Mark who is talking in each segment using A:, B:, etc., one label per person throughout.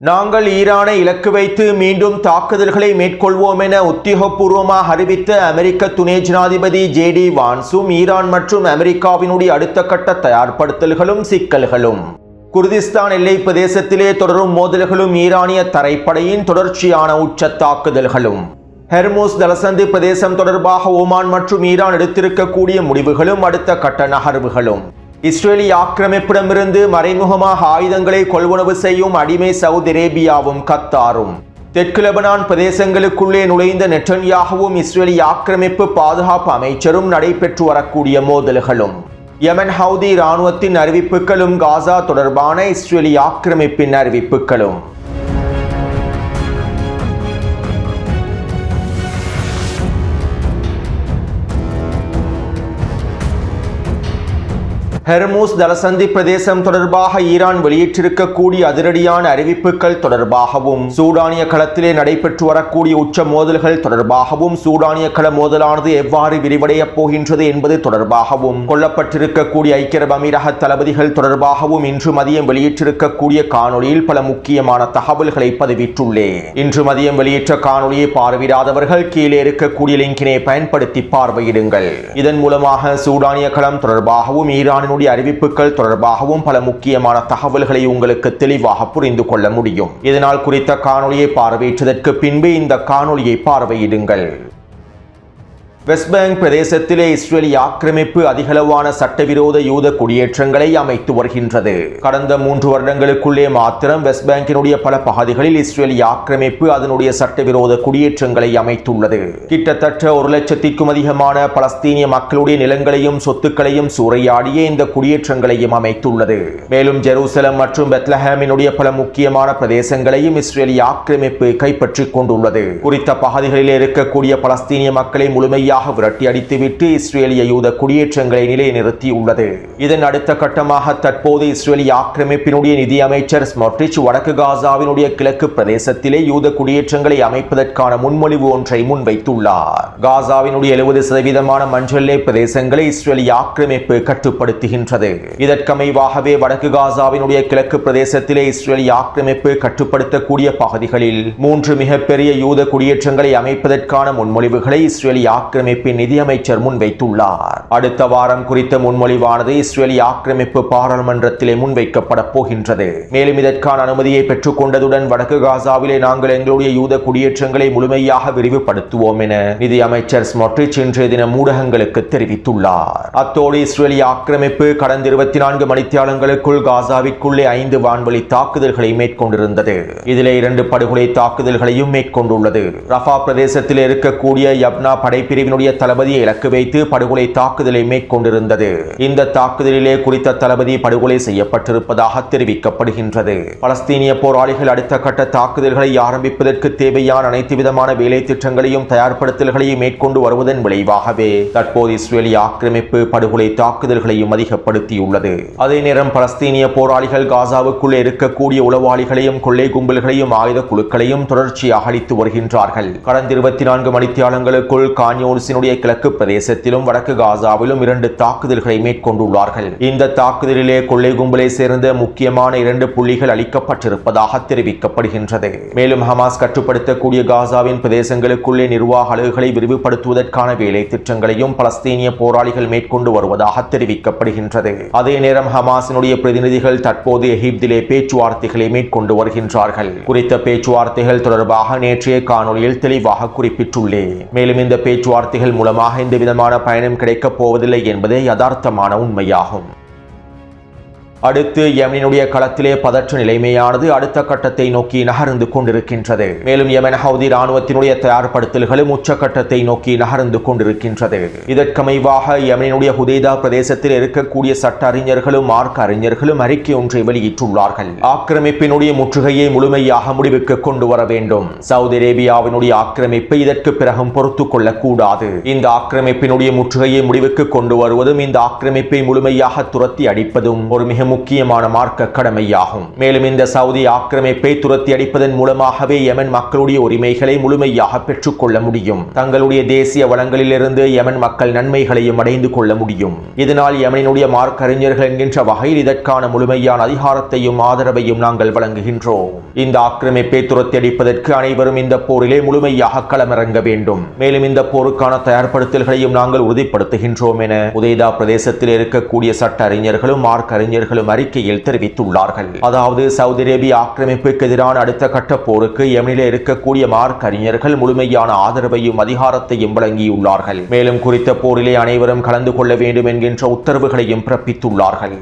A: நாங்கள் ஈரானை இலக்கு வைத்து மீண்டும் தாக்குதல்களை மேற்கொள்வோம் என உத்தியோகபூர்வமாக அறிவித்த அமெரிக்க துணை ஜனாதிபதி ஜே.டி. வான்ஸும் ஈரான் மற்றும் அமெரிக்காவினுடைய அடுத்த கட்ட தயார்படுத்தல்களும் சிக்கல்களும், குர்திஸ்தான் எல்லை பிரதேசத்திலே தொடரும் மோதல்களும், ஈரானிய தரைப்படையின் தொடர்ச்சியான உச்ச தாக்குதல்களும், ஹெர்முஸ் ஜலசந்தி பிரதேசம் தொடர்பாக ஓமான் மற்றும் ஈரான் எடுத்திருக்கக்கூடிய முடிவுகளும், அடுத்த கட்ட நகர்வுகளும், இஸ்ரேலிய ஆக்கிரமிப்பிடமிருந்து மறைமுகமாக ஆயுதங்களை கொள்வனவு செய்யும் அடிமை சவுதி அரேபியாவும் கத்தாரும், தெற்கு லெபனான் பிரதேசங்களுக்குள்ளே நுழைந்த நெட்டன்யாகுவும் இஸ்ரேலிய ஆக்கிரமிப்பு பாதுகாப்பு அமைச்சரும் நடைபெற்று வரக்கூடிய மோதல்களும், யமன் ஹவுதி இராணுவத்தின் அறிவிப்புகளும், காசா தொடர்பான இஸ்ரேலிய ஆக்கிரமிப்பின் அறிவிப்புகளும். ஹெர்முஸ் ஜலசந்தி பிரதேசம் தொடர்பாக ஈரான் வெளியிட்டிருக்கக்கூடிய அதிரடியான அறிவிப்புகள் தொடர்பாகவும், சூடானிய களத்திலே நடைபெற்று வரக்கூடிய உச்ச மோதல்கள் தொடர்பாகவும், சூடானிய கள மோதலானது எவ்வாறு விரிவடையப் போகின்றது என்பது தொடர்பாகவும், கொல்லப்பட்டிருக்கக்கூடிய ஐக்கிய அரபு அமீரக தளபதிகள் தொடர்பாகவும் இன்று மதியம் வெளியிட்டிருக்கக்கூடிய காணொலியில் பல முக்கியமான தகவல்களை பதிவிட்டுள்ளேன். இன்று மதியம் வெளியிட்ட காணொலியை பார்வையிடாதவர்கள் கீழே இருக்கக்கூடிய லிங்கினை பயன்படுத்தி பார்வையிடுங்கள். இதன் மூலமாக சூடானிய களம் தொடர்பாகவும் ஈரானின் அறிவிப்புகள் தொடர்பாகவும் பல முக்கியமான தகவல்களை உங்களுக்கு தெளிவாக புரிந்து கொள்ள முடியும். இதனால் குறித்த காணொலியை பார்வையிட்டதற்கு பின்பு இந்த காணொலியை பார்வையிடுங்கள். வெஸ்ட் பேங்க் பிரதேசத்திலே இஸ்ரேலிய ஆக்கிரமிப்பு அதிகளவான சட்டவிரோத யூத குடியேற்றங்களை அமைத்து வருகின்றது. கடந்த 3 வருடங்களுக்குள்ளே மாத்திரம் வெஸ்ட் பேங்கினுடைய பல பகுதிகளில் இஸ்ரேலிய ஆக்கிரமிப்பு அதனுடைய சட்டவிரோத குடியேற்றங்களை அமைத்துள்ளது. கிட்டத்தட்ட 1,00,000க்கும் அதிகமான பலஸ்தீனிய மக்களுடைய நிலங்களையும் சொத்துக்களையும் சூறையாடிய இந்த குடியேற்றங்களையும் அமைத்துள்ளது. மேலும் ஜெருசலம் மற்றும் பெத்லஹேமினுடைய பல முக்கியமான பிரதேசங்களையும் இஸ்ரேலிய ஆக்கிரமிப்பு கைப்பற்றிக் கொண்டுள்ளது. குறித்த பகுதிகளில் இருக்கக்கூடிய பலஸ்தீனிய மக்களை முழுமையாக விரட்டி அடித்துவிட்டு இஸ்ரேலிய யூத குடியேற்றங்களை நிலைநிறுத்தியுள்ளது. இதன் அடுத்த கட்டமாக தற்போது இஸ்ரேலிய ஆக்கிரமிப்பினுடைய நிதி அமைச்சர் ஸ்மோட்ரிச் வடக்கு காசாவினுடைய கிழக்கு பிரதேசத்திலே யூத குடியேற்றங்களை அமைப்பதற்கான முன்மொழிவு ஒன்றை முன்வைத்துள்ளார். காசாவினுடைய 70% மஞ்சள் பிரதேசங்களை இஸ்ரேலிய ஆக்கிரமிப்பு கட்டுப்படுத்துகின்றது. இதற்கமைவாகவே வடக்கு காசாவினுடைய கிழக்கு பிரதேசத்திலே இஸ்ரேலிய ஆக்கிரமிப்பு கட்டுப்படுத்தக்கூடிய பகுதிகளில் 3 மிகப்பெரிய யூத குடியேற்றங்களை அமைப்பதற்கான முன்மொழிவுகளை இஸ்ரேலிய ஆக்கிரமிப்பின் நிதியமைச்சர் முன்வைத்துள்ளார். அடுத்த வாரம் குறித்த முன்மொழிவானது இஸ்ரேலிய ஆக்கிரமிப்பு பாராளுமன்றத்திலே முன்வைக்கப்பட போகின்றது. மேலும் இதற்கான அனுமதியை பெற்றுக் கொண்டதுடன் வடக்கு காசாவிலே நாங்கள் எங்களுடைய யூத குடியேற்றங்களை முழுமையாக விரிவுபடுத்துவோம் என நிதியமைச்சர் ஸ்மோட்ரிச் இன்றைய தினம் ஊடகங்களுக்கு தெரிவித்துள்ளார். அத்தோடு இஸ்ரேலிய ஆக்கிரமிப்பு கடந்த 24 மணித்தியாலங்களுக்குள் காசாவிற்குள்ளே 5 வான்வழி தாக்குதல்களை மேற்கொண்டிருந்தது. இதிலே 2 படுகொலை தாக்குதல்களையும் மேற்கொண்டுள்ளது. ரஃபா பிரதேசத்தில் இருக்கக்கூடிய யப்னா படைப்பிரிவினுடைய தளபதியை இலக்கு வைத்து படுகொலை தாக்குதலை மேற்கொண்டிருந்தது. இந்த தாக்குதலிலே குறித்த தளபதி படுகொலை செய்யப்பட்டிருப்பதாக தெரிவிக்கப்படுகின்றது. பலஸ்தீனிய போராளிகள் அடுத்த கட்ட தாக்குதல்களை ஆரம்பிப்பதற்கு தேவையான அனைத்து விதமான வேலை திட்டங்களையும் தயார்படுத்தல்களையும் மேற்கொண்டு வருவதன் விளைவாகவே தற்போது இஸ்ரேலிய ஆக்கிரமிப்பு படுகொலை தாக்குதல்களையும் அதிகப்படுத்தியுள்ளது. அதே நேரம் பலஸ்தீனிய போராளிகள் காசாவுக்குள்ளே இருக்கக்கூடிய உளவாளிகளையும் கொள்ளை கும்பல்களையும் ஆயுத குழுக்களையும் தொடர்ச்சியாக அளித்து வருகின்றார்கள். கடந்த 24 மணித்தியாலங்களுக்குள் கான்யூனிஸினுடைய கிழக்கு பிரதேசத்திலும் வடக்கு காசாவிலும் 2 தாக்குதல்களை மேற்கொண்டுள்ளார்கள். இந்த தாக்குதலிலே கொள்ளை கும்பலை சேர்ந்த முக்கியமான 2 புள்ளிகள் அளிக்கப்பட்டிருப்பதாக தெரிவிக்கப்படுகின்றது. மேலும் ஹமாஸ் கட்டுப்படுத்தக்கூடிய காசாவின் பிரதேசங்களுக்குள்ளே நிர்வாக அலகுகளை விரிவுபடுத்துவதற்கான வேலை திட்டங்களையும் பலஸ்தீனிய போராளிகள் மேற்கொண்டு வருவதாக தெரிவிக்கப்படுகின்றது. அதே நேரம் ஹமாஸினுடைய பிரதிநிதிகள் தற்போது எகிப்திலே பேச்சுவார்த்தைகளை மேற்கொண்டு வருகின்றார்கள். குறித்த பேச்சுவார்த்தைகள் தொடர்பாக நேற்றைய காணொலியில் தெளிவாக குறிப்பிட்டுள்ளேன். மேலும் இந்த பேச்சுவார்த்தைகள் மூலமாக எந்த விதமான பயனும் கிடைக்கப் போவதில்லை என்பதே யதார்த்தமான உண்மையாகும். அடுத்து யமனினுடைய களத்திலே பதற்ற நிலைமையானது அடுத்த கட்டத்தை நோக்கி நகர்ந்து கொண்டிருக்கின்றது. மேலும் யமன் ஹவுதி இராணுவத்தினுடைய தயார்படுத்தல்களும் உச்சகட்டத்தை நோக்கி நகர்ந்து கொண்டிருக்கின்றது. இதற்கமைவாக யமனினுடைய ஹுதைதா பிரதேசத்தில் இருக்கக்கூடிய சட்ட அறிஞர்களும் மார்க்க அறிஞர்களும் அறிக்கை ஒன்றை வெளியிட்டுள்ளார்கள். ஆக்கிரமிப்பினுடைய முற்றுகையை முழுமையாக முடிவுக்கு கொண்டு வர வேண்டும். சவுதி அரேபியாவினுடைய ஆக்கிரமிப்பை இதற்கு பிறகும் பொறுத்துக் கொள்ளக்கூடாது. இந்த ஆக்கிரமிப்பினுடைய முற்றுகையை முடிவுக்கு கொண்டு வருவதும் இந்த ஆக்கிரமிப்பை முழுமையாக துரத்தி அடிப்பதும் ஒரு மிக முக்கியமான மார்க்க கடமையாகும். மேலும் இந்த சவுதி ஆக்கிரமிப்பை துரத்தி அடிப்பதன் மூலமாகவே யமன் மக்களுடைய உரிமைகளை முழுமையாக பெற்றுக்கொள்ள முடியும். தங்களுடைய தேசிய வளங்களிலிருந்து யமன் மக்கள் நன்மைகளையும் அடைந்து கொள்ள முடியும். இதனால் யமனினுடைய மார்க்க அறிஞர்கள் என்கின்ற வகையில் இதற்கான முழுமையான அதிகாரத்தையும் ஆதரவையும் நாங்கள் வழங்குகின்றோம். இந்த ஆக்கிரமிப்பை துரத்தி அடிப்பதற்கு அனைவரும் இந்த போரிலே முழுமையாக களமிறங்க வேண்டும். மேலும் இந்த போருக்கான தயார்படுத்தல்களையும் நாங்கள் உறுதிப்படுத்துகின்றோம் என உதைதா பிரதேசத்தில் இருக்கக்கூடிய சட்ட அறிஞர்களும் மார்க்க அறிஞர்களும் அறிக்கையில் தெரிவித்துள்ளார்கள். அதாவது சவுதி அரேபிய ஆக்கிரமிப்புக்கு எதிரான அடுத்த கட்ட போருக்கு யமனிலே இருக்கக்கூடிய மார்க்க அறிஞர்கள் முழுமையான ஆதரவையும் அதிகாரத்தையும் வழங்கியுள்ளார்கள். மேலும் குறித்த போரிலே அனைவரும் கலந்து கொள்ள வேண்டும் என்கின்ற உத்தரவுகளையும் பிறப்பித்துள்ளார்கள்.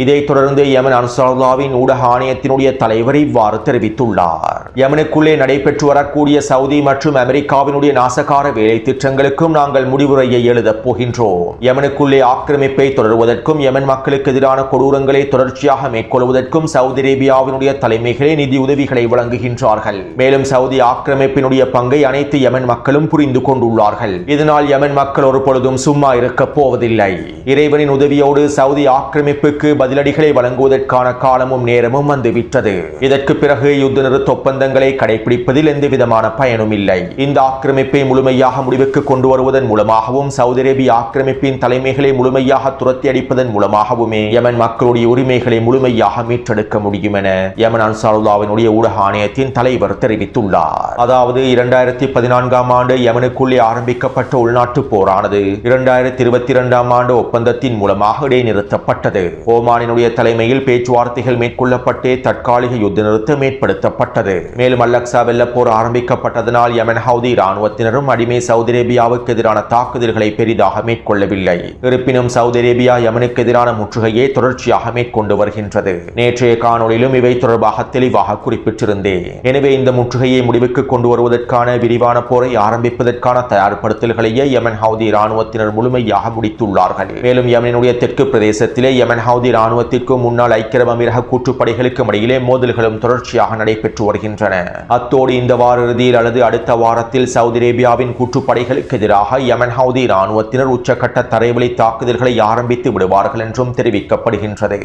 A: இதைத் தொடர்ந்து யமன் அன்சாருல்லாவின் ஊடக ஆணையத்தினுடைய தலைவர் இவ்வாறு தெரிவித்துள்ளார். யமனுக்குள்ளே நடைபெற்று வரக்கூடிய சவுதி மற்றும் அமெரிக்காவினுடைய நாசகார வேலை திட்டங்களுக்கும் நாங்கள் முடிவுரையை எழுதப் போகின்றோம். யமனுக்குள்ளே ஆக்கிரமிப்பை தொடர்வதற்கும் யமன் மக்களுக்கு எதிரான கொடூரங்களை தொடர்ச்சியாக மேற்கொள்வதற்கும் சவுதி அரேபியாவினுடைய தலைமைகளே நிதி உதவிகளை வழங்குகின்றார்கள். மேலும் சவுதி ஆக்கிரமிப்பினுடைய பங்கை அனைத்து யமன் மக்களும் புரிந்து கொண்டுள்ளார்கள். இதனால் யமன் மக்கள் ஒரு பொழுதும் சும்மா இருக்கப் போவதில்லை. இறைவனின் உதவியோடு சவுதி ஆக்கிரமிப்புக்கு பதிலடிகளை வழங்குவதற்கான காலமும் நேரமும் வந்துவிட்டது. இதற்கு பிறகு யுத்த நிறுத்த ஒப்பந்தங்களை கடைபிடிப்பதில் எந்த விதமான பயனும் இல்லை. இந்த ஆக்கிரமிப்பை முழுமையாக முடிவுக்கு கொண்டு வருவதன் மூலமாகவும் சவுதி அரேபிய ஆக்கிரமிப்பின் தலைமைகளை முழுமையாக துரத்தி அடிப்பதன் மூலமாகவுமே யமன் மக்களுடைய உரிமைகளை முழுமையாக மீட்டெடுக்க முடியும் என யமன் அன்சாருல்லாவினுடைய ஊடக ஆணையத்தின் தலைவர் தெரிவித்துள்ளார். அதாவது 2014ஆம் ஆண்டு யமனுக்குள்ளே ஆரம்பிக்கப்பட்ட உள்நாட்டு போரானது 2022ஆம் ஆண்டு ஒப்பந்தத்தின் மூலமாக இடைநிறுத்தப்பட்டது. ஓமானினுடைய தலைமையில் பேச்சுவார்த்தைகள் மேற்கொள்ளப்பட்டு தற்காலிக யுத்த நிறுத்தம் ஏற்படுத்தப்பட்டது. மேலும் அல்-அக்ஸா வெள்ளப்போர் ஆரம்பிக்கப்பட்டதனால் யமன் ஹவுதி இராணுவத்தினரும் அடிமை சவுதி அரேபியாவுக்கு எதிரான தாக்குதல்களை பெரிதாக மேற்கொள்ளவில்லை. இருப்பினும் சவுதி அரேபியா யமனுக்கு எதிரான முற்றுகையை தொடர்ச்சியாக மேற்கொண்டு வருகின்றது. நேற்றைய காணொளியிலும் இவை தொடர்பாக தெளிவாக குறிப்பிட்டிருந்தேன். எனவே இந்த முற்றுகையை முடிவுக்கு கொண்டு வருவதற்கான விரிவான போரை ஆரம்பிப்பதற்கான தயார்படுத்தல்களையே யமன் ஹவுதி இராணுவத்தினர் முழுமையாக முடித்துள்ளார்கள். மேலும் யமனினுடைய தெற்கு பிரதேசத்திலே யமன் ஹவுதி இராணுவத்திற்கும் முன்னாள் ஐக்கிய அரபு அமீரக கூட்டுப்படைகளுக்கும் இடையிலே மோதல்களும் தொடர்ச்சியாக நடைபெற்று வருகின்றன. அத்தோடு இந்த வார இறுதியில் அல்லது அடுத்த வாரத்தில் சவுதி அரேபியாவின் கூட்டுப்படைகளுக்கு எதிராக யமன் ஹவுதி இராணுவத்தினர் உச்சக்கட்ட தரைவழி தாக்குதல்களை ஆரம்பித்து விடுவார்கள் என்றும் தெரிவிக்கப்படுகின்றது.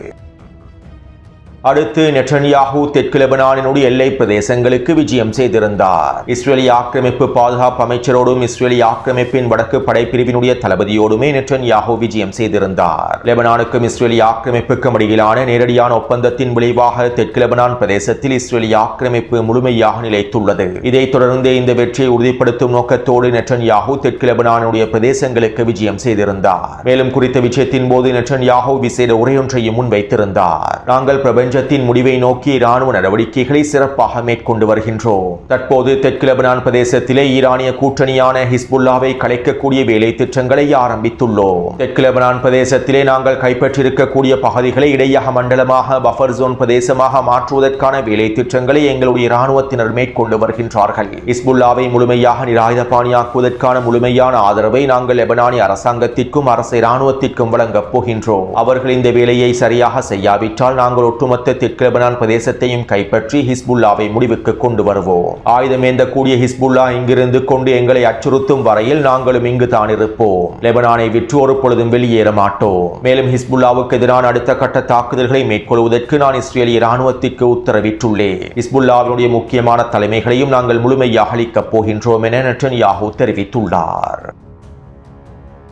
A: அடுத்து நெட்டன்யாஹூ தெற்கு லெபனானினுடைய எல்லை பிரதேசங்களுக்கு விஜயம் செய்திருந்தார். இஸ்ரேலிய ஆக்கிரமிப்பு பாதுகாப்பு அமைச்சரோடும் இஸ்ரேலிய ஆக்கிரமிப்பின் வடக்கு படைப்பிரிவினுடைய தளபதியோடுமே நெட்டன்யாஹூ விஜயம் செய்திருந்தார். லெபனானுக்கும் இஸ்ரேலிய ஆக்கிரமிப்புக்கும் இடையிலான நேரடியான ஒப்பந்தத்தின் விளைவாக தெற்கு லெபனான் பிரதேசத்தில் இஸ்ரேலிய ஆக்கிரமிப்பு முழுமையாக நிலைத்துள்ளது. இதைத் தொடர்ந்து இந்த வெற்றியை உறுதிப்படுத்தும் நோக்கத்தோடு நெட்டன்யாஹூ தெற்கு லெபனானுடைய பிரதேசங்களுக்கு விஜயம் செய்திருந்தார். மேலும் குறித்த விஜயத்தின் போது நெட்டன்யாஹூ விசேட உரையொன்றையும் முன்வைத்திருந்தார். நாங்கள் பிரபஞ்சத்தின் முடிவை நோக்கி இராணுவ நடவடிக்கைகளை சிறப்பாக மேற்கொண்டு வருகின்றோம். தற்போது தெற்கு லெபனான் பிரதேசத்திலே ஈரானிய கூட்டணியான ஹிஸ்புல்லாவை கலைக்கக்கூடிய வேலை திட்டங்களை ஆரம்பித்துள்ளோம். தெற்கு லெபனான் பிரதேசத்திலே நாங்கள் கைப்பற்றிருக்கக்கூடிய பகுதிகளை இடையக மண்டலமாக பஃபர் ஜோன் பிரதேசமாக மாற்றுவதற்கான வேலை திட்டங்களை எங்களுடைய இராணுவத்தினர் மேற்கொண்டு வருகின்றார்கள். ஹிஸ்புல்லாவை முழுமையாக நிராயுதபாணியாக்குவதற்கான முழுமையான ஆதரவை நாங்கள் லெபனானிய அரசாங்கத்திற்கும் அரச இராணுவத்திற்கும் வழங்கப் போகின்றோம். அவர்கள் இந்த வேலையை சரியாக செய்யாவிட்டால் நாங்கள் ஒட்டுமொத்த தெற்கு லெபனான் பிரதேசத்தையும் கைப்பற்றி ஹிஸ்புல்லாவை முடிவுக்கு கொண்டு வருவோம். ஆயுதம் ஏந்தக்கூடிய ஹிஸ்புல்லா இங்கிருந்து கொண்டு எங்களை அச்சுறுத்தும் வரையில் நாங்களும் இங்கு தான் இருப்போம். லெபனானை விற்று ஒரு பொழுதும் வெளியேற மாட்டோம். மேலும் ஹிஸ்புல்லாவுக்கு எதிரான அடுத்த கட்ட தாக்குதல்களை மேற்கொள்வதற்கு நான் இஸ்ரேலிய இராணுவத்திற்கு உத்தரவிட்டுள்ளேன். ஹிஸ்புல்லாவினுடைய முக்கியமான தலைமைகளையும் நாங்கள் முழுமையாக அளிக்கப் போகின்றோம் என நெட்டன்யாஹூ தெரிவித்துள்ளார்.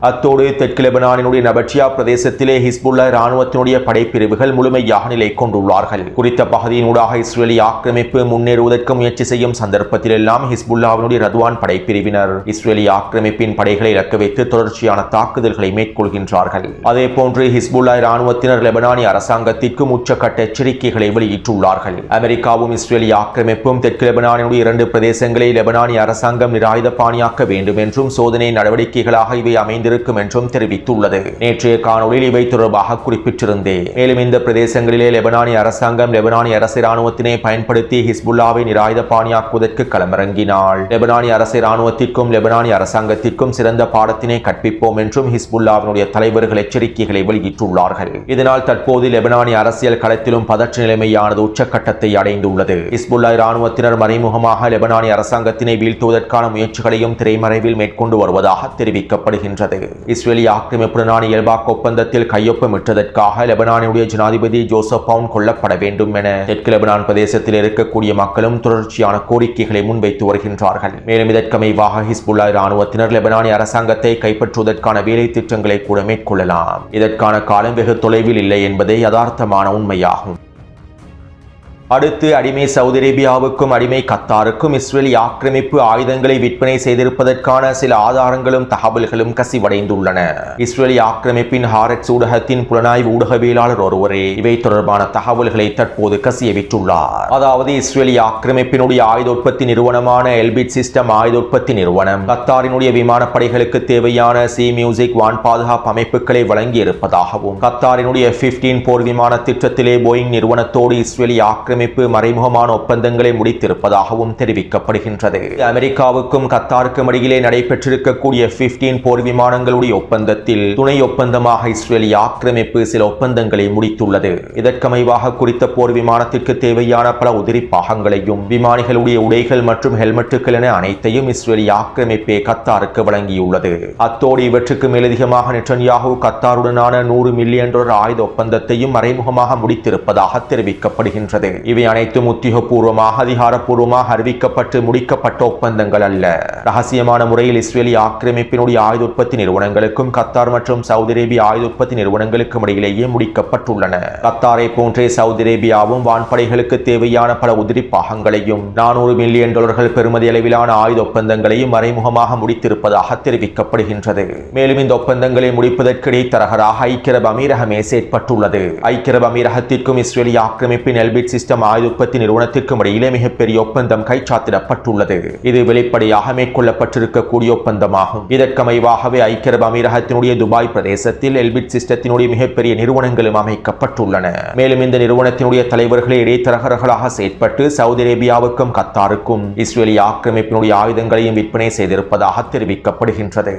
A: அத்தோடு தெற்கு லெபனானினுடைய நபட்சியா பிரதேசத்திலே ஹிஸ்புல்லா இராணுவத்தினுடைய படைப்பிரிவுகள் முழுமையாக நிலை கொண்டுள்ளார்கள். குறித்த பகுதியினூடாக இஸ்ரேலிய ஆக்கிரமிப்பு முன்னேறுவதற்கு முயற்சி செய்யும் சந்தர்ப்பத்தில் எல்லாம் ஹிஸ்புல்லாவினுடைய ரத்வான் படைப்பிரிவினர் இஸ்ரேலிய ஆக்கிரமிப்பின் படைகளை இலக்கு வைத்து தொடர்ச்சியான தாக்குதல்களை மேற்கொள்கின்றார்கள். அதே போன்று ஹிஸ்புல்லா இராணுவத்தினர் லெபனானிய அரசாங்கத்திற்கும் உச்சக்கட்ட எச்சரிக்கைகளை வெளியிட்டுள்ளார்கள். அமெரிக்காவும் இஸ்ரேலிய ஆக்கிரமிப்பும் தெற்கு லெபனானினுடைய 2 பிரதேசங்களை லெபனானிய அரசாங்கம் நிராயுதபாணியாக்க வேண்டும் என்றும் சோதனை நடவடிக்கைகளாக இவை அமைந்திருக்கும் என்றும் தெரிவித்துள்ளது. நேற்றைய காணொளியில் இவை தொடர்பாக குறிப்பிட்டிருந்தேன். மேலும் இந்த பிரதேசங்களிலே லெபனானிய அரசாங்கம் லெபனானிய அரசு இராணுவத்தினை பயன்படுத்தி ஹிஸ்புல்லாவை நிராயுதபாணியாக்குவதற்கு களமிறங்கினால் லெபனானிய அரசு இராணுவத்திற்கும் லெபனானிய அரசாங்கத்திற்கும் சிறந்த பாடத்தினை கற்பிப்போம் என்றும் ஹிஸ்புல்லாவினுடைய தலைவர்கள் எச்சரிக்கைகளை வெளியிட்டுள்ளார்கள். இதனால் தற்போது லெபனானிய அரசியல் களத்திலும் பதற்ற நிலைமையானது உச்சக்கட்டத்தை அடைந்துள்ளது. ஹிஸ்புல்லா இராணுவத்தினர் மறைமுகமாக லெபனானிய அரசாங்கத்தினை வீழ்த்துவதற்கான முயற்சிகளையும் திரைமறைவில் மேற்கொண்டு வருவதாக தெரிவிக்கப்படுகின்றது. தெரிவித்துள்ளது. இஸ்ரேலிய ஆக்கிரமிப்புடனான இயல்பாக்க ஒப்பந்தத்தில் கையொப்பமிட்டதற்காக லெபனானுடைய ஜனாதிபதி ஜோசப் அவுன் கொல்லப்பட வேண்டும் என தெற்கு லெபனான் பிரதேசத்தில் இருக்கக்கூடிய மக்களும் தொடர்ச்சியான கோரிக்கைகளை முன்வைத்து வருகின்றார்கள். மேலும் இதற்கமைவாக ஹிஸ்புல்லா இராணுவத்தினர் லெபனானிய அரசாங்கத்தை கைப்பற்றுவதற்கான வேலை திட்டங்களை கூட மேற்கொள்ளலாம். இதற்கான காலம் வெகு தொலைவில் இல்லை என்பதே யதார்த்தமான உண்மையாகும். அடுத்து அடிமை சவுதி அரேபியாவுக்கும் அடிமை கத்தாருக்கும் இஸ்ரேலிய ஆக்கிரமிப்பு ஆயுதங்களை விற்பனை செய்திருப்பதற்கான சில ஆதாரங்களும் தகவல்களும் கசிவடைந்துள்ளன. இஸ்ரேலிய ஆக்கிரமிப்பின் ஹாரெட்ஸ் ஊடகத்தின் புலனாய்வு ஊடகவியலாளர் ஒருவரே இவை தொடர்பான தகவல்களை தற்போது கசியவிட்டுள்ளார். அதாவது இஸ்ரேலிய ஆக்கிரமிப்பினுடைய ஆயுத உற்பத்தி நிறுவனமான எல்பிட் சிஸ்டம் ஆயுத உற்பத்தி நிறுவனம் கத்தாரினுடைய விமானப்படைகளுக்கு தேவையான சி மியூசிக் வான் பாதுகாப்பு அமைப்புகளை வழங்கியிருப்பதாகவும் கத்தாரினுடைய F-15 போர் விமான திட்டத்திலே போயிங் நிறுவனத்தோடு இஸ்ரேலிய மறைமுகமான ஒப்பந்தங்களை முடித்திருப்பதாகவும் தெரிவிக்கப்படுகின்றது. அமெரிக்காவுக்கும் கத்தாருக்கும் இடையிலே நடைபெற்றிருக்கக்கூடிய F-15 போர் விமானங்களுடைய ஒப்பந்தத்தில் துணை ஒப்பந்தமாக இஸ்ரேலிய ஆக்கிரமிப்பு சில ஒப்பந்தங்களை முடித்துள்ளது. இதற்கமைவாக குறித்த போர் விமானத்திற்கு தேவையான பல உதிரி பாகங்களையும் விமானிகளுடைய உடைகள் மற்றும் ஹெல்மெட்டுகள் என அனைத்தையும் இஸ்ரேலிய ஆக்கிரமிப்பே கத்தாருக்கு வழங்கியுள்ளது. அத்தோடு இவற்றுக்கு மேலதிகமாக நெட்டன்யாஹூ கத்தாருடனான $100 மில்லியன் ஆயுத ஒப்பந்தத்தையும் மறைமுகமாக முடித்திருப்பதாக தெரிவிக்கப்படுகின்றது. இவை அனைத்தும் உத்தியோகபூர்வமாக அதிகாரப்பூர்வமாக அறிவிக்கப்பட்டு முடிக்கப்பட்ட ஒப்பந்தங்கள் அல்ல. ரகசியமான முறையில் இஸ்ரேலிய ஆக்கிரமிப்பினுடைய ஆயுத உற்பத்தி நிறுவனங்களுக்கும் கத்தார் மற்றும் சவுதி அரேபிய ஆயுத உற்பத்தி நிறுவனங்களுக்கும் இடையிலேயே முடிக்கப்பட்டுள்ளன. கத்தாரை போன்றே சவுதி அரேபியாவும் வான்படைகளுக்கு தேவையான பல உதிரி பாகங்களையும் $400 மில்லியன் பெறுமதி அளவிலான ஆயுத ஒப்பந்தங்களையும் மறைமுகமாக முடித்திருப்பதாக தெரிவிக்கப்படுகின்றது. மேலும் இந்த ஒப்பந்தங்களை முடிப்பதற்கு இடைத்தரகராக ஐக்கிய அரபு அமீரகமே செயற்பட்டுள்ளது. ஐக்கிய அரபு அமீரகத்திற்கும் இஸ்ரேலிய ஆக்கிரமிப்பின் எல்பிட் சிஸ்டம் ஆயுத உற்பத்தி நிறுவனத்திற்கும் இடையிலே மிகப்பெரிய ஒப்பந்தம் கைச்சாத்திடப்பட்டுள்ளது. இது வெளிப்படையாக மேற்கொள்ளப்பட்டிருக்கக்கூடிய ஒப்பந்தமாகும். இதற்கமைவாகவே ஐக்கிய அரபு அமீரகத்தினுடைய துபாய் பிரதேசத்தில் எல்பிட் சிஸ்டத்தினுடைய மிகப்பெரிய நிறுவனங்களும் அமைக்கப்பட்டுள்ளன. மேலும் இந்த நிறுவனத்தினுடைய தலைவர்களே இடைத்தரகர்களாக செயற்பட்டு சவுதி அரேபியாவுக்கும் கத்தாருக்கும் இஸ்ரேலிய ஆக்கிரமிப்பினுடைய ஆயுதங்களையும் விற்பனை செய்திருப்பதாக தெரிவிக்கப்படுகின்றது.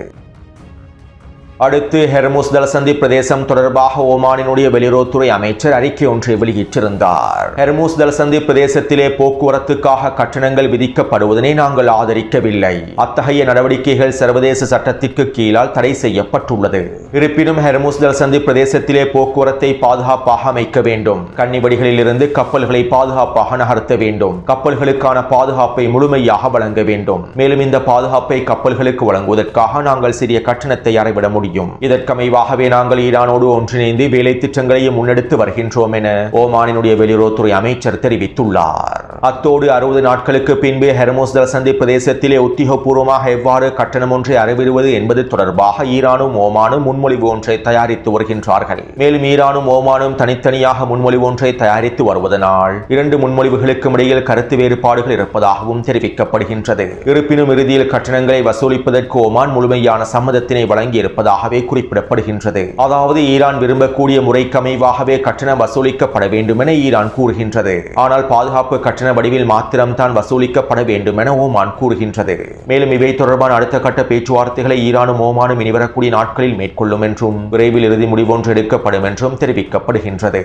A: அடுத்து ஹெர்முஸ் ஜலசந்தி பிரதேசம் தொடர்பாக ஓமானினுடைய வெளியுறவுத்துறை அமைச்சர் அறிக்கை ஒன்றை வெளியிட்டிருந்தார். ஹெர்முஸ் ஜலசந்தி பிரதேசத்திலே போக்குவரத்துக்காக கட்டணங்கள் விதிக்கப்படுவதனை நாங்கள் ஆதரிக்கவில்லை. அத்தகைய நடவடிக்கைகள் சர்வதேச சட்டத்திற்கு கீழால் தடை செய்யப்பட்டுள்ளது. இருப்பினும் ஹெர்முஸ் ஜலசந்தி பிரதேசத்திலே போக்குவரத்தை பாதுகாப்பாக அமைக்க வேண்டும். கன்னிவடிகளில் இருந்து கப்பல்களை பாதுகாப்பாக நகர்த்த வேண்டும். கப்பல்களுக்கான பாதுகாப்பை முழுமையாக வழங்க வேண்டும். மேலும் இந்த பாதுகாப்பை கப்பல்களுக்கு வழங்குவதற்காக நாங்கள் சிறிய கட்டணத்தை அறவிட முடியும். இதற்கமைவாகவே நாங்கள் ஈரானோடு ஒன்றிணைந்து வேலை திட்டங்களையும் முன்னெடுத்து வருகின்றோம் என ஓமானினுடைய வெளியுறவுத்துறை அமைச்சர் தெரிவித்துள்ளார். அத்தோடு 60 நாட்களுக்கு பின்பே ஹெர்முஸ் ஜலசந்தி பிரதேசத்திலே உத்தியோகபூர்வமாக எவ்வாறு கட்டணம் ஒன்றை அறவிடுவது என்பது தொடர்பாக ஈரானும் ஓமானும் முன்மொழிவு ஒன்றை தயாரித்து வருகின்றார்கள். மேலும் ஈரானும் ஓமானும் தனித்தனியாக முன்மொழிவு ஒன்றை தயாரித்து வருவதனால் 2 முன்மொழிவுகளுக்கும் இடையில் கருத்து வேறுபாடுகள் இருப்பதாகவும் தெரிவிக்கப்படுகின்றது. இருப்பினும் இறுதியில் கட்டணங்களை வசூலிப்பதற்கு ஓமான் முழுமையான சம்மதத்தினை வழங்கியிருப்பதாக குறிப்பிடப்படுகின்றது. அதாவது ஈரான் விரும்பக்கூடிய முறைக்கமைவாகவே கட்டணம் வசூலிக்கப்பட வேண்டும் என ஈரான் கூறுகின்றது. ஆனால் பாதுகாப்பு கட்டண வடிவில் மாத்திரம்தான் வசூலிக்கப்பட வேண்டும் என ஓமான் கூறுகின்றது. மேலும் இவை தொடர்பான அடுத்த கட்ட பேச்சுவார்த்தைகளை ஈரானும் ஓமானும் இனிவரக்கூடிய நாட்களில் மேற்கொள்ளும் என்றும் விரைவில் இறுதி முடிவொன்று எடுக்கப்படும் என்றும் தெரிவிக்கப்படுகின்றது.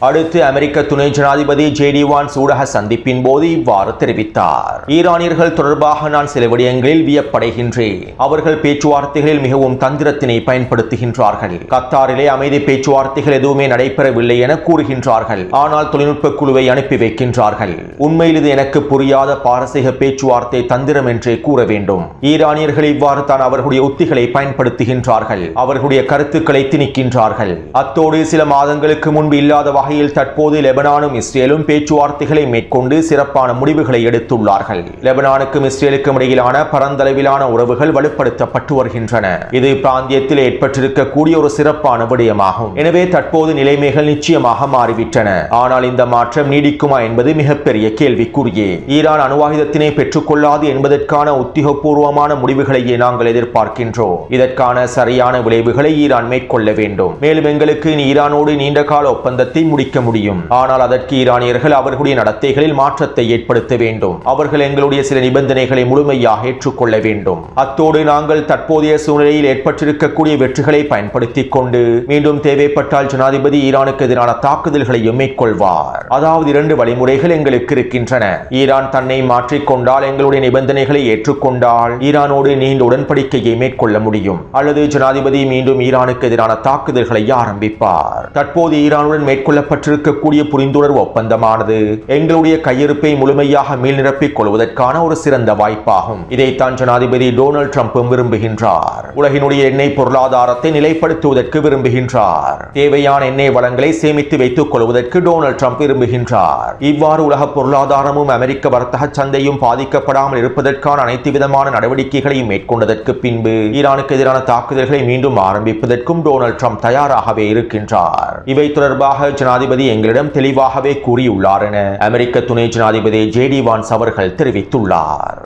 A: அடுத்து அமெரிக்க துணை ஜனாதிபதி JD வான்ஸ் ஊடக சந்திப்பின் போது இவ்வாறு தெரிவித்தார். ஈரானியர்கள் தொடர்பாக நான் சில விடயங்களில் வியப்படைகின்றேன். அவர்கள் பேச்சுவார்த்தைகளில் மிகவும் தந்திரத்தினை பயன்படுத்துகின்றார்கள். கத்தாரிலே அமைதி பேச்சுவார்த்தைகள் எதுவுமே நடைபெறவில்லை என கூறுகின்றார்கள். ஆனால் தொழில்நுட்ப குழுவை அனுப்பி வைக்கின்றார்கள். உண்மையில் இது எனக்கு புரியாத பாரசீக பேச்சுவார்த்தை தந்திரம் என்றே கூற வேண்டும். ஈரானியர்கள் இவ்வாறு தான் அவர்களுடைய உத்திகளை பயன்படுத்துகின்றார்கள். அவர்களுடைய கருத்துக்களை திணிக்கின்றார்கள். அத்தோடு சில மாதங்களுக்கு முன்பு இல்லாத வகையில் தற்போது லெபனானும் இஸ்ரேலும் பேச்சுவார்த்தைகளை மேற்கொண்டு சிறப்பான முடிவுகளை எடுத்துள்ளார்கள். லெபனானுக்கும் இஸ்ரேலுக்கும் இடையிலான பரந்தளவிலான உறவுகள் வலுப்படுத்தப்பட்டு வருகின்றன. இது பிராந்தியத்தில் ஏற்பட்டிருக்கக்கூடிய ஒரு சிறப்பான விடயமாகும். எனவே தற்போது நிலைமைகள் நிச்சயமாக மாறிவிட்டன. ஆனால் இந்த மாற்றம் நீடிக்குமா என்பது மிகப்பெரிய கேள்விக்குறியே. ஈரான் அணுவாயுதத்தினை பெற்றுக்கொள்ளாது என்பதற்கான உத்தியோகபூர்வமான முடிவுகளையே நாங்கள் எதிர்பார்க்கின்றோம். இதற்கான சரியான விளைவுகளை ஈரான் மேற்கொள்ள வேண்டும். மேலும் எங்களுக்கு ஈரானோடு நீண்டகால ஒப்பந்தத்தை முடிக்க முடியும். ஆனால் அதற்கு ஈரானியர்கள் அவர்களுடைய நடத்தைகளில் மாற்றத்தை ஏற்படுத்த வேண்டும். அவர்கள் எங்களுடைய சில நிபந்தனைகளை முழுமையாக ஏற்றுக்கொள்ள வேண்டும். அத்தோடு நாங்கள் தற்போதைய சூழ்நிலையில் ஏற்பட்டிருக்கக்கூடிய வெற்றிகளை பயன்படுத்திக் கொண்டு மீண்டும் தேவைப்பட்டால் ஜனாதிபதி ஈரானுக்கு எதிரான தாக்குதல்களையும் மேற்கொள்வார். அதாவது 2 வழிமுறைகள் எங்களுக்கு இருக்கின்றன. ஈரான் தன்னை மாற்றிக்கொண்டால், எங்களுடைய நிபந்தனைகளை ஏற்றுக்கொண்டால் ஈரானோடு நீண்ட உடன்படிக்கையை மேற்கொள்ள முடியும். அல்லது ஜனாதிபதி மீண்டும் ஈரானுக்கு எதிரான தாக்குதல்களை ஆரம்பிப்பார். தற்போது ஈரானுடன் மேற்கொள்ளப்பட்டிருக்கக்கூடிய புரிந்துணர்வு ஒப்பந்தமானது எங்களுடைய கையிருப்பை முழுமையாக மீள் நிரப்பிக் கொள்வதற்கான ஒரு சிறந்த வாய்ப்பாகும். இதைத்தான் ஜனாதிபதி டொனால்ட் ட்ரம்பும் விரும்புகின்றார். உலகினுடைய எண்ணெய் பொருளாதாரத்தை நிலைப்படுத்துவதற்கு விரும்புகின்றார். தேவையான எண்ணெய் வளங்களை சேமித்து வைத்துக் கொள்வதற்கு டொனால்ட் ட்ரம்ப் விரும்புகின்றார். இவ்வாறு உலக பொருளாதாரமும் அமெரிக்க வர்த்தக சந்தையும் பாதிக்கப்படாமல் இருப்பதற்கான அனைத்து விதமான நடவடிக்கைகளையும் மேற்கொண்டதற்கு பின்பு ஈரானுக்கு எதிரான தாக்குதல்களை மீண்டும் ஆரம்பிப்பதற்கும் டொனால்ட் ட்ரம்ப் தயாராகவே இருக்கின்றார். இவை தொடர்பாக ஜனாதிபதி எங்களிடம் தெளிவாகவே கூறியுள்ளார் என அமெரிக்க துணை ஜனாதிபதி ஜேடி வான்ஸ் அவர்கள் தெரிவித்துள்ளார்.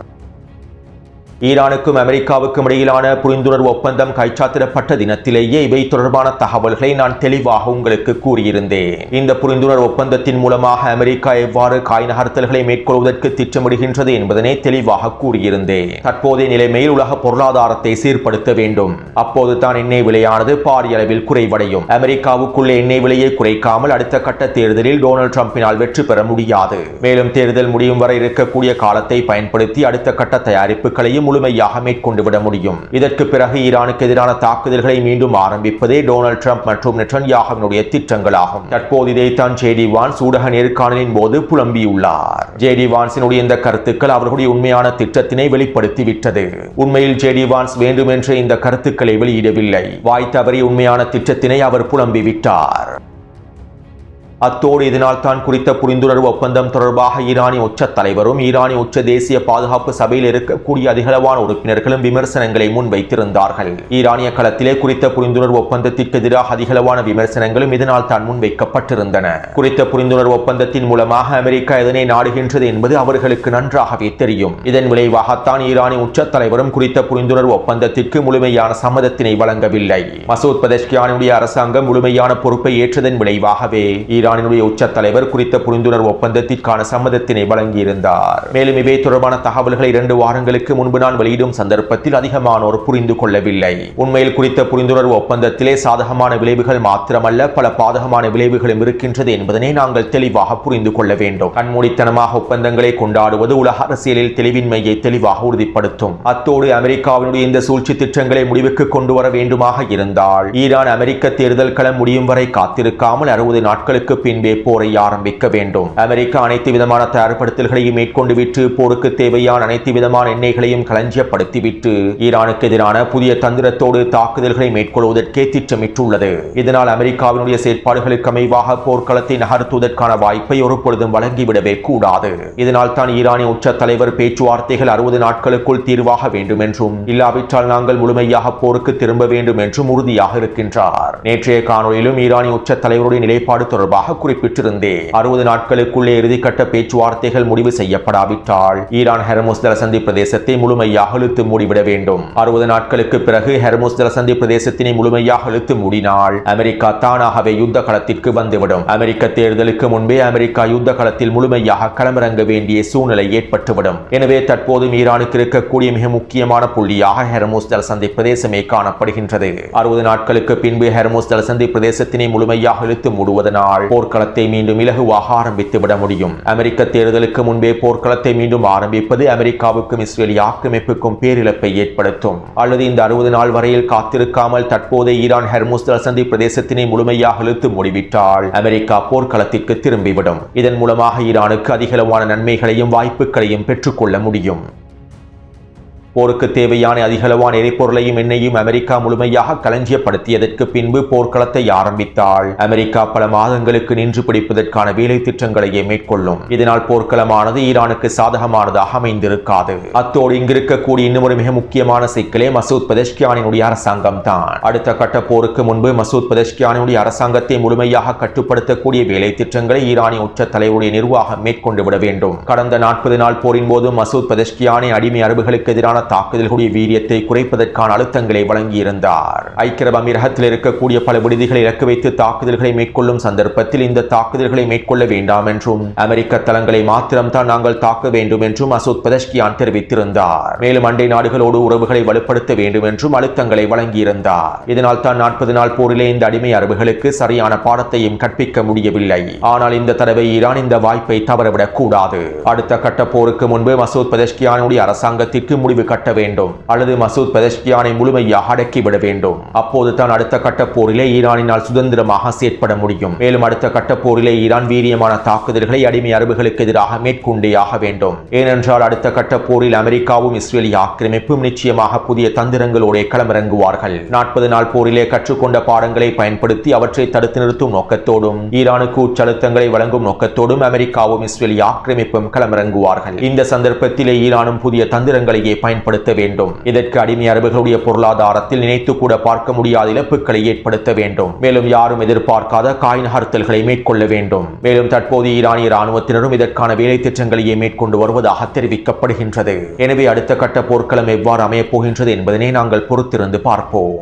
A: ஈரானுக்கும் அமெரிக்காவுக்கும் இடையிலான புரிந்துணர்வு ஒப்பந்தம் கைச்சாத்திடப்பட்ட தினத்திலேயே இவை தொடர்பான தகவல்களை நான் தெளிவாக உங்களுக்கு கூறியிருந்தேன். இந்த புரிந்துணர்வு ஒப்பந்தத்தின் மூலமாக அமெரிக்கா எவ்வாறு காய் நகர்த்தல்களை மேற்கொள்வதற்கு திட்டமிடுகின்றது என்பதனை தெளிவாக கூறியிருந்தேன். தற்போதைய நிலைமையில் உலக பொருளாதாரத்தை சீர்படுத்த வேண்டும். அப்போது தான் எண்ணெய் விலையானது பாரிய அளவில் குறைவடையும். அமெரிக்காவுக்குள்ள எண்ணெய் விலையை குறைக்காமல் அடுத்த கட்ட தேர்தலில் டொனால்ட் ட்ரம்பினால் வெற்றி பெற முடியாது. மேலும் தேர்தல் முடியும் வரை இருக்கக்கூடிய காலத்தை பயன்படுத்தி அடுத்த கட்ட தயாரிப்புகளையும் முழுமையாக மேற்கொண்டு விட முடியும். இதற்கு பிறகு ஈரானுக்கு எதிரான தாக்குதல்களை மீண்டும் ஆரம்பிப்பதே டொனால்ட் ட்ரம்ப் மற்றும் நெட்டன்யாஹுவினுடைய திட்டங்களாகும். தற்போது இதைத்தான் ஜேடி வான்ஸ் ஊடக நேர்காணலின் போது புலம்பியுள்ளார். ஜேடி வான்ஸினுடைய இந்த கருத்துக்கள் அவர்களுடைய உண்மையான திட்டத்தினை வெளிப்படுத்திவிட்டது. உண்மையில் ஜேடி வான்ஸ் வேண்டுமென்று இந்த கருத்துக்களை வெளியிடவில்லை. வாய் தவறி உண்மையான திட்டத்தினை அவர் புலம்பிவிட்டார். அத்தோடு இதனால் தான் குறித்த புரிந்துணர்வு ஒப்பந்தம் தொடர்பாக ஈரானிய உச்ச தலைவரும் ஈரானிய உச்ச தேசிய பாதுகாப்பு சபையில் இருக்கக்கூடிய அதிகளவான உறுப்பினர்களும் விமர்சனங்களை முன்வைத்திருந்தார்கள். ஈரானிய களத்திலே குறித்த புரிந்துணர்வு ஒப்பந்தத்திற்கு எதிராக அதிகளவான விமர்சனங்களும் இதனால் தான் முன்வைக்கப்பட்டிருந்தன. குறித்த புரிந்துணர்வு ஒப்பந்தத்தின் மூலமாக அமெரிக்கா எதனை நாடுகின்றது என்பது அவர்களுக்கு நன்றாகவே தெரியும். இதன் விளைவாகத்தான் ஈரானிய உச்ச தலைவரும் குறித்த புரிந்துணர்வு ஒப்பந்தத்திற்கு முழுமையான சம்மதத்தினை வழங்கவில்லை. மசூத் பெஸஷ்கியானுடைய அரசாங்கம் முழுமையான பொறுப்பை ஏற்றதன் விளைவாகவே ஈரானினுடைய உச்ச தலைவர் குறித்த புரிந்துணர்வு ஒப்பந்தத்திற்கான சம்மதத்தினை வழங்கியிருந்தார். மேலும் இவை தொடர்பான தகவல்களை 2 வாரங்களுக்கு முன்பு நான் வெளியிடும் சந்தர்ப்பத்தில் அதிகமானோர் புரிந்து கொள்ளவில்லை. உண்மையில் குறித்த புரிந்துணர்வு ஒப்பந்தத்திலே சாதகமான விளைவுகள் மாத்திரமல்ல, பல பாதகமான விளைவுகளும் இருக்கின்றது என்பதனை நாங்கள் தெளிவாக புரிந்து கொள்ள வேண்டும். கண்மூடித்தனமாக ஒப்பந்தங்களை கொண்டாடுவது உலக அரசியலில் தெளிவின்மையை தெளிவாக உறுதிப்படுத்தும். அத்தோடு அமெரிக்காவினுடைய இந்த சூழ்ச்சி திட்டங்களை முடிவுக்கு கொண்டு வர வேண்டுமாக இருந்தால் ஈரான் அமெரிக்க தேர்தல் களம் முடியும் வரை காத்திருக்காமல் 60 நாட்களுக்கு பின்பே போரை ஆரம்பிக்க வேண்டும். அமெரிக்கா அனைத்து விதமான தயார்படுத்தல்களையும் மேற்கொண்டு விட்டு போருக்கு தேவையான அனைத்து விதமான எண்ணெய்களையும் களஞ்சியப்படுத்திவிட்டு ஈரானுக்கு எதிரான புதிய தந்திரத்தோடு தாக்குதல்களை மேற்கொள்வதற்கே திட்டமிட்டுள்ளது. இதனால் அமெரிக்காவினுடைய செயற்பாடுகளுக்கு அமைவாக போர்க்களத்தை நகர்த்துவதற்கான வாய்ப்பை ஒரு பொழுதும் வழங்கிவிடவே கூடாது. இதனால் தான் ஈரானிய உச்ச தலைவர் பேச்சுவார்த்தைகள் 60 நாட்களுக்குள் தீர்வாக வேண்டும் என்றும், இல்லாவிட்டால் நாங்கள் முழுமையாக போருக்கு திரும்ப வேண்டும் என்றும் உறுதியாக இருக்கின்றார். நேற்றைய காணொலியிலும் ஈரானிய உச்ச தலைவருடைய நிலைப்பாடு தொடர்பாக குறிப்பிட்டிருந்தேன். 60 நாட்களுக்குள்ளே இறுதிக்கட்ட பேச்சுவார்த்தைகள் முடிவு செய்யப்படாவிட்டால் ஈரான் ஹெர்முஸ் ஜலசந்தி பிரதேசத்தை முழுமையாக இழுத்து மூடிவிட வேண்டும். 60 நாட்களுக்கு பிறகு ஹெர்முஸ் ஜலசந்தி பிரதேசத்தினை முழுமையாக இழுத்து மூடினால் அமெரிக்கா தானாகவே யுத்த களத்திற்கு வந்துவிடும். அமெரிக்க தேர்தலுக்கு முன்பே அமெரிக்கா யுத்த களத்தில் முழுமையாக களமிறங்க வேண்டிய சூழ்நிலை ஏற்பட்டுவிடும். எனவே தற்போதும் ஈரானுக்கு இருக்கக்கூடிய மிக முக்கியமான புள்ளியாக ஹெர்முஸ் ஜலசந்தி பிரதேசமே காணப்படுகின்றது. 60 நாட்களுக்கு பின்பு ஹெர்முஸ் ஜலசந்தி பிரதேசத்தினை முழுமையாக இழுத்து மூடுவதனால் போர்க்களத்தை மீண்டும் இலகுவாக ஆரம்பித்து விட முடியும். அமெரிக்க தேர்தலுக்கு முன்பே போர்க்களத்தை மீண்டும் ஆரம்பிப்பது அமெரிக்காவுக்கும் இஸ்ரேலிய ஆக்கிரமிப்புக்கும் பேரிழப்பை ஏற்படுத்தும். அல்லது இந்த 60 நாள் வரையில் காத்திருக்காமல் தற்போதைய ஈரான் ஹெர்முஸ் ஜலசந்தி பிரதேசத்தினை முழுமையாக இழுத்து மூடிவிட்டால் அமெரிக்கா போர்க்களத்திற்கு திரும்பிவிடும். இதன் மூலமாக ஈரானுக்கு அதிகளவான நன்மைகளையும் வாய்ப்புகளையும் பெற்றுக்கொள்ள முடியும். போருக்கு தேவையான அதிகளவான எரிபொருளையும் எண்ணெயும் அமெரிக்கா முழுமையாக களஞ்சியப்படுத்தியதற்கு பின்பு போர்க்களத்தை ஆரம்பித்தால் அமெரிக்கா பல மாதங்களுக்கு நின்று பிடிப்பதற்கான வேலை திட்டங்களையே மேற்கொள்ளும். இதனால் போர்க்களமானது ஈரானுக்கு சாதகமானதாக அமைந்திருக்காது. அத்தோடு இங்கிருக்கக்கூடிய இன்னும் ஒரு மிக முக்கியமான சிக்கலே மசூத் பெஸஷ்கியானினுடைய அரசாங்கம் தான். அடுத்த கட்ட போருக்கு முன்பு மசூத் பெஸஷ்கியானினுடைய அரசாங்கத்தை முழுமையாக கட்டுப்படுத்தக்கூடிய வேலை திட்டங்களை ஈரானிய உச்ச தலைவருடைய நிர்வாகம் மேற்கொண்டு விட வேண்டும். கடந்த 40 நாள் போரின் போது மசூத் பெஸஷ்கியானை அடிமை அரபுகளுக்கு எதிரான தாக்குதல்களுடைய வீரியத்தை குறைப்பதற்கான அழுத்தங்களை வழங்கியிருந்தார். ஐக்கிய அரபு அமீரகத்தில் இருக்கக்கூடிய பல விடுதிகளை இலக்கு வைத்து தாக்குதல்களை மேற்கொள்ளும் சந்தர்ப்பத்தில் இந்த தாக்குதல்களை மேற்கொள்ள வேண்டாம் என்றும் அமெரிக்க தளங்களை மாத்திரம்தான் நாங்கள் தாக்க வேண்டும் என்றும் மசூத் பெதஷ்கியான் தெரிவித்திருந்தார். மேலும் அண்டை நாடுகளோடு உறவுகளை வலுப்படுத்த வேண்டும் என்றும் அழுத்தங்களை வழங்கியிருந்தார். இதனால் தான் 40 நாள் போரிலே இந்த அடிமை அரபுகளுக்கு சரியான பாடத்தையும் கற்பிக்க முடியவில்லை. ஆனால் இந்த தடவை ஈரான் இந்த வாய்ப்பை தவறவிடக் கூடாது. அடுத்த கட்ட போருக்கு முன்பு மசூத் பெதஷ்கியானுடைய அரசாங்கத்திற்கு முடிவு கட்ட வேண்டும் அல்லது மசூத் பெதஷ்கியானை முழுமையாக அடக்கிவிட வேண்டும். அப்போது தான் அடுத்த கட்ட போரிலே ஈரானினால் சுதந்திரமாக செயற்பட முடியும். மேலும் அடுத்த கட்ட போரிலே ஈரான் வீரியமான தாக்குதல்களை அடிமை அரபுகளுக்கு எதிராக மேற்கொண்டே ஆக வேண்டும். ஏனென்றால் அடுத்த கட்ட போரில் அமெரிக்காவும் இஸ்ரேலிய ஆக்கிரமிப்பும் நிச்சயமாக புதிய தந்திரங்களோட களமிறங்குவார்கள். 40 நாள் போரிலே கற்றுக்கொண்ட பாடங்களை பயன்படுத்தி அவற்றை தடுத்து நிறுத்தும் நோக்கத்தோடும் ஈரானுக்கு உச்சழுத்தங்களை வழங்கும் நோக்கத்தோடும் அமெரிக்காவும் இஸ்ரேலிய ஆக்கிரமிப்பும் களமிறங்குவார்கள். இந்த சந்தர்ப்பத்திலே ஈரானும் புதிய தந்திரங்களையே பயன்படுத்த வேண்டும். இதற்கு அடிமை அரபுகளுடைய பொருளாதாரத்தில் நினைத்து கூட பார்க்க முடியாத இழப்புகளை ஏற்படுத்த வேண்டும். மேலும் யாரும் எதிர்பார்க்காத காய் நகர்த்தல்களை மேற்கொள்ள வேண்டும். மேலும் தற்போது ஈரானிய ராணுவத்தினரும் இதற்கான வேலை திட்டங்களையே மேற்கொண்டு வருவதாக தெரிவிக்கப்படுகின்றது. எனவே அடுத்த கட்ட போர்க்களம் எவ்வாறு அமையப் போகின்றது என்பதனை நாங்கள் பொறுத்திருந்து பார்ப்போம்.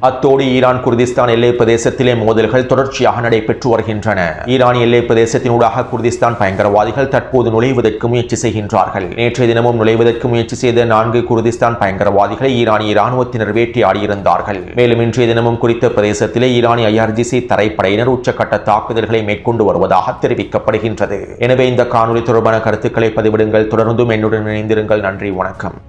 A: அத்தோடு ஈரான் குர்திஸ்தான் எல்லை பிரதேசத்திலே மோதல்கள் தொடர்ச்சியாக நடைபெற்று வருகின்றன. ஈரானிய எல்லை பிரதேசத்தினூடாக குர்திஸ்தான் பயங்கரவாதிகள் தற்போது நுழைவதற்கு முயற்சி செய்கின்றார்கள். நேற்றைய தினமும் நுழைவதற்கு முயற்சி செய்த 4 குர்திஸ்தான் பயங்கரவாதிகளை ஈரானிய இராணுவத்தினர் வேட்டையாடியிருந்தார்கள். மேலும் இன்றைய தினமும் குறித்த பிரதேசத்திலே ஈரானிய IRGC தரைப்படையினர் உச்சக்கட்ட தாக்குதல்களை மேற்கொண்டு வருவதாக தெரிவிக்கப்படுகின்றது. எனவே இந்த காணொலி தொடர்பான கருத்துக்களை பதிவிடுங்கள். தொடர்ந்தும் என்னுடன் இணைந்திருங்கள். நன்றி, வணக்கம்.